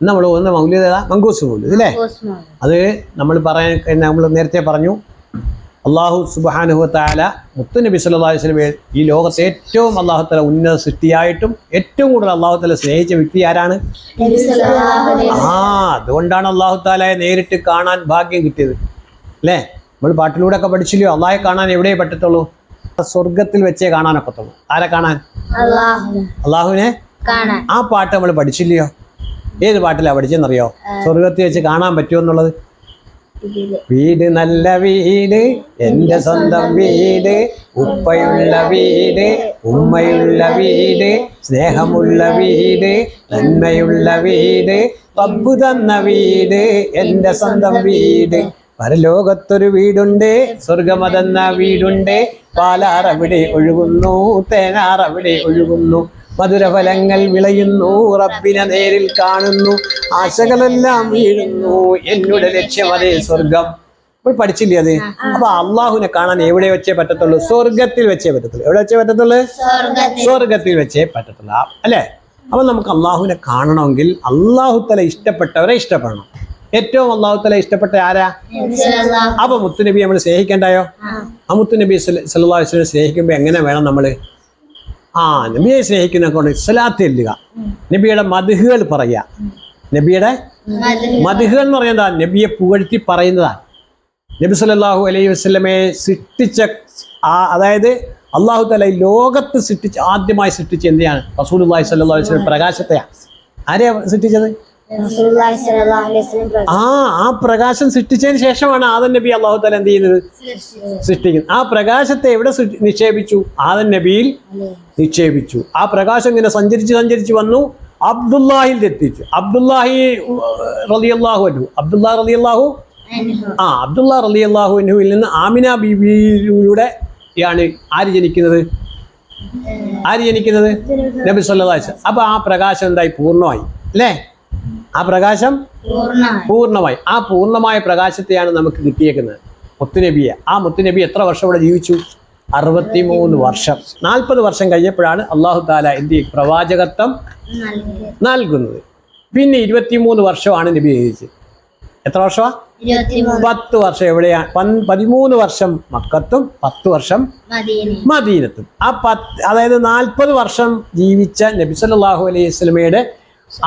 നമ്മൾ ഒന്ന് മൗലിദ് ഏതാ? മങ്കൂസ് മൗലിദ് അല്ലേ? അത് നമ്മൾ നേരത്തെ പറഞ്ഞു, അള്ളാഹു സുബ്ഹാനഹു വ തആല മുത്തുനബി സല്ലല്ലാഹു അലൈഹി വസല്ലം ഈ ലോകത്തെ ഏറ്റവും അള്ളാഹു തആല ഉന്നത സൃഷ്ടിയായിട്ടും ഏറ്റവും കൂടുതൽ അള്ളാഹു തആല സ്നേഹിച്ച വ്യക്തി ആരാണ്? അതുകൊണ്ടാണ് അള്ളാഹു തആലയെ നേരിട്ട് കാണാൻ ഭാഗ്യം കിട്ടിയത് അല്ലേ? നമ്മൾ പാട്ടിലൂടെ ഒക്കെ പഠിച്ചില്ലയോ, അള്ളാഹെ കാണാൻ എവിടെയേ പറ്റത്തുള്ളൂ? സ്വർഗത്തിൽ വെച്ചേ കാണാനൊക്കത്തുള്ളൂ. ആരെ കാണാൻ? അള്ളാഹുവിനെ. ആ പാട്ട് നമ്മൾ പഠിച്ചില്ലയോ? ഏത് പാട്ടിലാണ് പഠിച്ചെന്നറിയോ? സ്വർഗത്തിൽ വെച്ച് കാണാൻ പറ്റുമെന്നുള്ളത്. വീട് നല്ല വീട്, എൻ്റെ സ്വന്തം വീട്, ഉപ്പയുള്ള വീട്, ഉമ്മയുള്ള വീട്, സ്നേഹമുള്ള വീട്, നന്മയുള്ള വീട്, റബ്ബ് തന്ന വീട്, എൻ്റെ സ്വന്തം വീട്. പരലോകത്തൊരു വീടുണ്ട്, സ്വർഗമതെന്ന വീടുണ്ട്, പാലാറവിടെ ഒഴുകുന്നു, തേനാറവിടെ ഒഴുകുന്നു, മധുരഫലങ്ങൾ വിളയുന്നു, റബ്ബിനെ നേരിൽ കാണുന്നു, ആശകളെല്ലാം വീഴുന്നു, എന്നുടെ ലക്ഷ്യം അതേ സ്വർഗം. ഇപ്പോൾ പഠിച്ചില്ലേ അത്? അപ്പൊ അള്ളാഹുവിനെ കാണാൻ എവിടെ വെച്ചേ പറ്റത്തുള്ളൂ? സ്വർഗത്തിൽ വെച്ചേ പറ്റത്തുള്ളൂ. എവിടെ വെച്ചേ പറ്റത്തുള്ളൂ? സ്വർഗത്തിൽ വെച്ചേ പറ്റത്തുള്ളൂ അല്ലേ? അപ്പൊ നമുക്ക് അള്ളാഹുവിനെ കാണണമെങ്കിൽ അള്ളാഹു തആല ഇഷ്ടപ്പെട്ടവരെ ഇഷ്ടപ്പെടണം. ഏറ്റവും അള്ളാഹു തആല ഇഷ്ടപ്പെട്ട ആരാ? അപ്പൊ മുത്തുനബി നമ്മൾ സ്നേഹിക്കണ്ടായോ? ആ മുത്തുനബി സല്ലല്ലാഹു അലൈഹി വസല്ലം സ്നേഹിക്കുമ്പോ എങ്ങനെ വേണം നമ്മള്? നബിയെ സ്നേഹിക്കുന്ന കൊണ്ട് സ്വലാത്ത് ചെല്ലുക, നബിയുടെ മദ്ഹുകൾ പറയുക. നബിയുടെ മദ്ഹുകൾ എന്ന് പറയുന്നതാ നബിയെ പുകഴ്ത്തി പറയുന്നതാണ്. നബി സല്ലല്ലാഹു അലൈഹി വസല്ലമയെ സൃഷ്ടിച്ച അതായത് അള്ളാഹു തആല ലോകത്ത് ആദ്യമായി സൃഷ്ടിച്ച എന്തിനാണ്? റസൂലുള്ളാഹി സ്വല്ലല്ലാഹു അലൈഹി വസല്ലം പ്രകാശത്തെയാണ്. ആരെയാ സൃഷ്ടിച്ചത്? ആ പ്രകാശം സൃഷ്ടിച്ചതിന് ശേഷമാണ് ആദം നബി അള്ളാഹു തആല എന്ത് ചെയ്യുന്നത്? സൃഷ്ടിക്കുന്നത്. ആ പ്രകാശത്തെ എവിടെ നിക്ഷേപിച്ചു? ആദം നബിയിൽ നിക്ഷേപിച്ചു. ആ പ്രകാശം ഇങ്ങനെ സഞ്ചരിച്ച് വന്നു, അബ്ദുല്ലാഹിൽ എത്തിച്ചു. അബ്ദുല്ലാഹി റളിയല്ലാഹു അൻഹു അൻഹുവിൽ നിന്ന് ആമിന ബീവിയിലൂടെ ാണ് ആര് ജനിക്കുന്നത്? നബി സല്ലല്ലാഹു അലൈഹി വസല്ലം. അപ്പൊ ആ പ്രകാശം എന്തായി? പൂർണ്ണമായി അല്ലേ? ആ പ്രകാശം പൂർണ്ണമായി. ആ പൂർണ്ണമായ പ്രകാശത്തെയാണ് നമുക്ക് കിട്ടിയേക്കുന്നത്, മുത്തുനബിയെ. ആ മുത്തുനബി എത്ര വർഷം ഇവിടെ ജീവിച്ചു? 63 വർഷം. 40 വർഷം കഴിഞ്ഞപ്പോഴാണ് അള്ളാഹു തആല പ്രവാചകത്വം നൽകുന്നത്. പിന്നെ 23 വർഷമാണ് നബി ജീവിച്ചത്. എത്ര വർഷമാണ്? 10 വർഷം എവിടെയാണ്? 13 വർഷം മക്കത്തും 10 വർഷം മദീനത്തും. അതായത് 40 വർഷം ജീവിച്ച നബി സല്ലല്ലാഹു അലൈഹി വസല്ലമയുടെ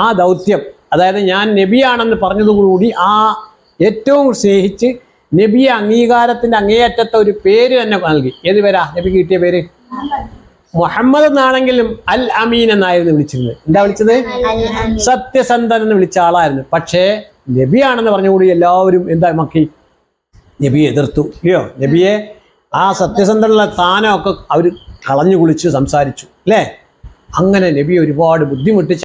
ആ ദൗത്യം, അതായത് ഞാൻ നബിയാണെന്ന് പറഞ്ഞതോടുകൂടി ആ ഏറ്റവും സ്നേഹിച്ച് നബിയെ അംഗീകാരത്തിന്റെ അങ്ങേയറ്റത്തെ ഒരു പേര് തന്നെ നൽകി. ഏത് പേരാ നബിക്ക് കിട്ടിയ പേര്? മുഹമ്മദ് എന്നാണെങ്കിലും അൽ അമീൻ എന്നായിരുന്നു വിളിച്ചിരുന്നത്. എന്താ വിളിച്ചത്? സത്യസന്ധൻ എന്ന് വിളിച്ച ആളായിരുന്നു. പക്ഷേ നബിയാണെന്ന് പറഞ്ഞുകൂടി എല്ലാവരും എന്താ മക്കി? നബിയെ എതിർത്തു ഇല്ലയോ? നബിയെ ആ സത്യസന്ധനുള്ള സ്ഥാനമൊക്കെ അവർ കളഞ്ഞു കുളിച്ച് സംസാരിച്ചു അല്ലേ? അങ്ങനെ നബി ഒരുപാട് ബുദ്ധിമുട്ടിച്ച്